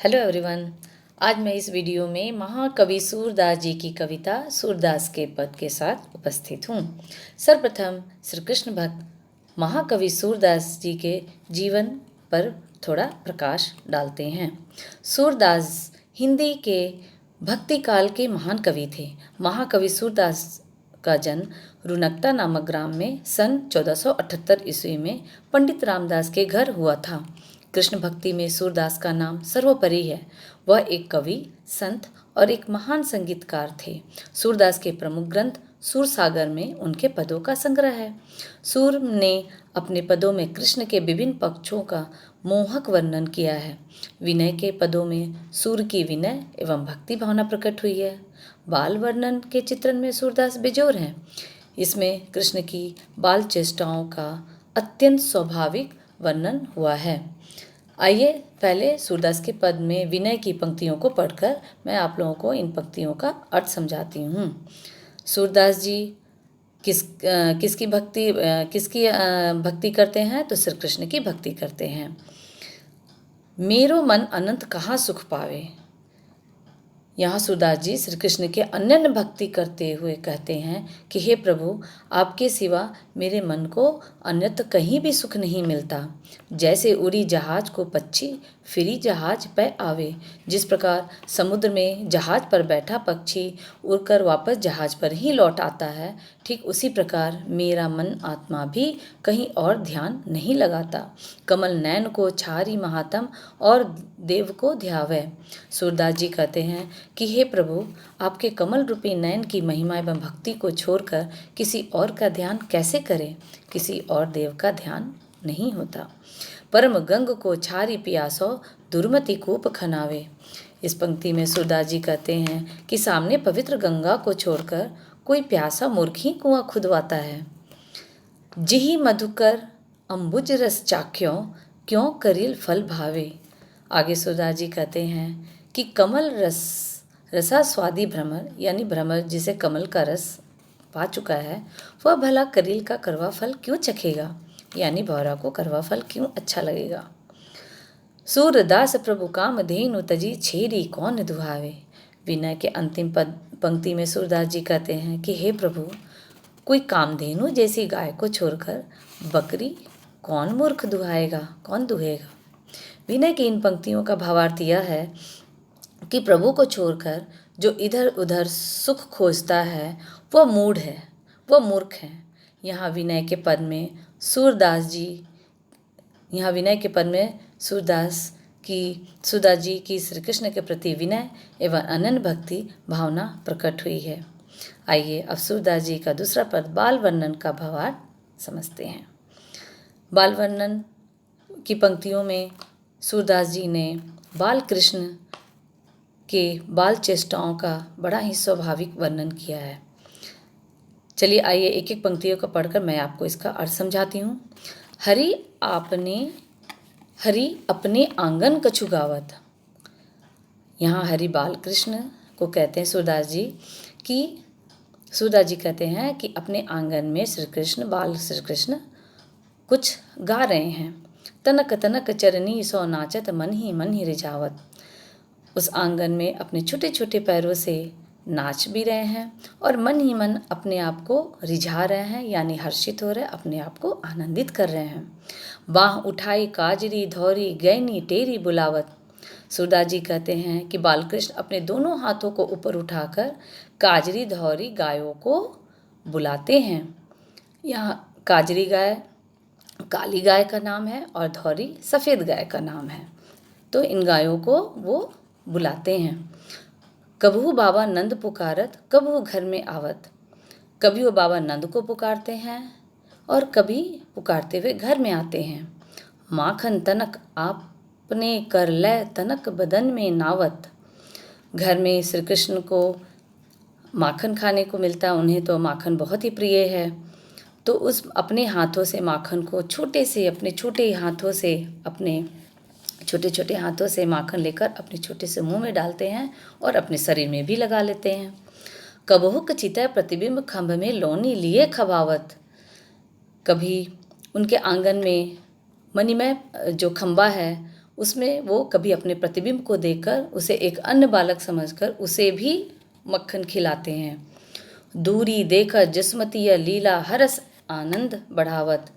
Hello everyone. आज मैं इस वीडियो में महाकवि सूरदास जी की कविता सूरदास के पद के साथ उपस्थित हूँ। सर्वप्रथम श्री कृष्ण भक्त महाकवि सूरदास जी के जीवन पर थोड़ा प्रकाश डालते हैं। सूरदास हिंदी के भक्ति काल के महान कवि थे। महाकवि सूरदास का जन्म रुनकता नामक ग्राम में सन 1478 ईस्वी में पंडित रामदास के घर हुआ था। कृष्ण भक्ति में सूरदास का नाम सर्वोपरि है। वह एक कवि, संत और एक महान संगीतकार थे। सूरदास के प्रमुख ग्रंथ सूरसागर में उनके पदों का संग्रह है। सूर ने अपने पदों में कृष्ण के विभिन्न पक्षों का मोहक वर्णन किया है। विनय के पदों में सूर की विनय एवं भक्ति भावना प्रकट हुई है। बाल वर्णन के चित्रण में सूरदास बेजोर हैं। इसमें कृष्ण की बाल चेष्टाओं का अत्यंत स्वाभाविक वर्णन हुआ है। आइए पहले सूरदास के पद में विनय की पंक्तियों को पढ़कर मैं आप लोगों को इन पंक्तियों का अर्थ समझाती हूँ। सूरदास जी किसकी भक्ति करते हैं? तो श्री कृष्ण की भक्ति करते हैं। मेरो मन अनंत कहाँ सुख पावे। यहाँ सूरदास जी श्री कृष्ण के अनन्य भक्ति करते हुए कहते हैं कि हे प्रभु, आपके सिवा मेरे मन को अन्यत्र कहीं भी सुख नहीं मिलता। जैसे उड़ी जहाज को पक्षी फिरी जहाज पे आवे, जिस प्रकार समुद्र में जहाज पर बैठा पक्षी उड़कर वापस जहाज पर ही लौट आता है, ठीक उसी प्रकार मेरा मन आत्मा भी कहीं और ध्यान नहीं लगाता। कमल नैन को छारी महात्म और देव को ध्यावे। सूरदास जी कहते हैं कि हे प्रभु, आपके कमल रूपी नयन की महिमा एवं भक्ति को छोड़कर किसी और का ध्यान कैसे करें? किसी और देव का ध्यान नहीं होता। परम गंग को छारी पियासो दुर्मति कूप खनावे। इस पंक्ति में सूरदास जी कहते हैं कि सामने पवित्र गंगा को छोड़कर कोई प्यासा मूर्ख ही कुआं खुदवाता है। जिही मधुकर अम्बुज रस चाख्यो, क्यों करिल फल भावे। आगे सूरदास जी कहते हैं कि कमल रसा स्वादी भ्रमर, यानी भ्रमर जिसे कमल का रस पा चुका है, वह भला करील का करवा फल क्यों चखेगा, यानी भौरा को करवा फल क्यों अच्छा लगेगा। सूरदास प्रभु काम धेनु तजी छेरी कौन दुहावे। विनय के अंतिम पंक्ति में सूरदास जी कहते हैं कि हे प्रभु, कोई कामधेनु जैसी गाय को छोड़कर बकरी कौन मूर्ख दुहाएगा, कौन दुहेगा। विनय की इन पंक्तियों का भावार्थ यह है कि प्रभु को छोड़कर जो इधर उधर सुख खोजता है वह मूढ़ है, वह मूर्ख है। यहाँ विनय के पद में सूरदास जी की श्री कृष्ण के प्रति विनय एवं अनन्य भक्ति भावना प्रकट हुई है। आइए अब सूरदास जी का दूसरा पद बाल वर्णन का भावार्थ समझते हैं। बाल वर्णन की पंक्तियों में सूरदास जी ने बाल कृष्ण के बाल चेष्टाओं का बड़ा ही स्वाभाविक वर्णन किया है। चलिए आइए एक एक पंक्तियों को पढ़कर मैं आपको इसका अर्थ समझाती हूँ। हरि अपने आंगन कछु गावत। यहाँ हरि बाल कृष्ण को कहते हैं सूरदास जी कहते हैं कि अपने आंगन में बाल श्री कृष्ण कुछ गा रहे हैं। तनक तनक चरनी सो नाचत मन ही रिझावत। उस आंगन में अपने छोटे छोटे पैरों से नाच भी रहे हैं और मन ही मन अपने आप को रिझा रहे हैं, यानी हर्षित हो रहे, अपने आप को आनंदित कर रहे हैं। बाह उठाई काजरी धौरी गैनी टेरी बुलावत। सूरदास जी कहते हैं कि बालकृष्ण अपने दोनों हाथों को ऊपर उठाकर काजरी धौरी गायों को बुलाते हैं। यहाँ काजरी गाय काली गाय का नाम है और धौरी सफ़ेद गाय का नाम है। तो इन गायों को वो बुलाते हैं। कबहू बाबा नंद पुकारत, कबहू घर में आवत। कभी वो बाबा नंद को पुकारते हैं और कभी पुकारते हुए घर में आते हैं। माखन तनक आपने कर ले तनक बदन में नावत। घर में श्री कृष्ण को माखन खाने को मिलता, उन्हें तो माखन बहुत ही प्रिय है। तो उस अपने हाथों से माखन को अपने छोटे हाथों से माखन लेकर अपने छोटे से मुंह में डालते हैं और अपने शरीर में भी लगा लेते हैं। कबहू कचिता प्रतिबिंब खंभ में लोनी लिए खबावत। कभी उनके आंगन में मणिमय जो खंबा है उसमें वो कभी अपने प्रतिबिंब को देखकर उसे एक अन्य बालक समझकर उसे भी मक्खन खिलाते हैं। दूरी देखकर जसमती लीला हरस आनंद बढ़ावत।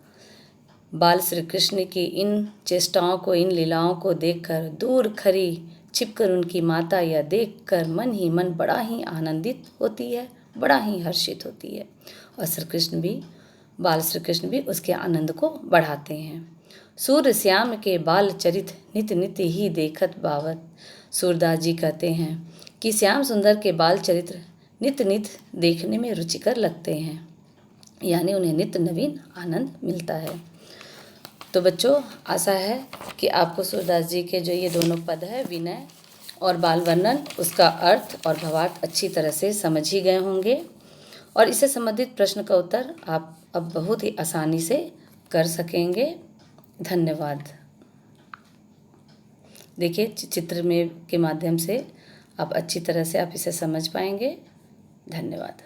बाल श्री कृष्ण की इन चेष्टाओं को, इन लीलाओं को देखकर दूर खड़ी छिपकर उनकी माता यह देखकर मन ही मन बड़ा ही आनंदित होती है, बड़ा ही हर्षित होती है। और श्री कृष्ण भी, बाल श्री कृष्ण भी उसके आनंद को बढ़ाते हैं। सूर्य श्याम के बाल चरित नित नित ही देखत बावत। सूरदास जी कहते हैं कि श्याम सुंदर के बाल चरित्र नित नित देखने में रुचिकर लगते हैं, यानी उन्हें नित्य नवीन आनंद मिलता है। तो बच्चों, आशा है कि आपको सूरदास जी के जो ये दोनों पद है, विनय और बाल वर्णन, उसका अर्थ और भावार्थ अच्छी तरह से समझ ही गए होंगे। और इससे संबंधित प्रश्न का उत्तर आप अब बहुत ही आसानी से कर सकेंगे। धन्यवाद। देखिए, चित्र में के माध्यम से आप अच्छी तरह से आप इसे समझ पाएंगे। धन्यवाद।